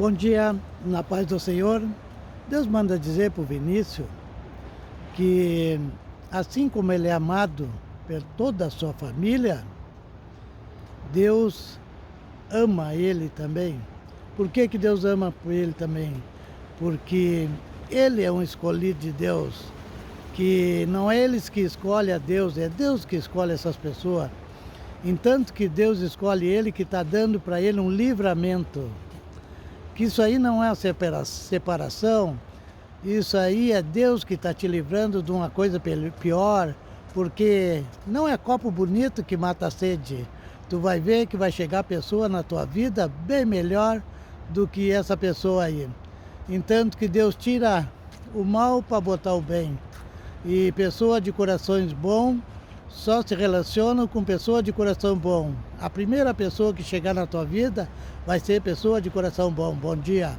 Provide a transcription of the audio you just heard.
Bom dia, na paz do Senhor. Deus manda dizer para o Vinícius que, assim como ele é amado por toda a sua família, Deus ama ele também. Por que que Deus ama ele também? Porque ele é um escolhido de Deus, que não é eles que escolhem a Deus, é Deus que escolhe essas pessoas. Entanto que Deus escolhe ele, que está dando para ele um livramento. Que isso aí não é a separação, isso aí é Deus que está te livrando de uma coisa pior, porque não é copo bonito que mata a sede. Tu vai ver que vai chegar pessoa na tua vida bem melhor do que essa pessoa aí. Entanto que Deus tira o mal para botar o bem. E pessoa de corações bons só se relacionam com pessoa de coração bom. A primeira pessoa que chegar na tua vida vai ser pessoa de coração bom. Bom dia.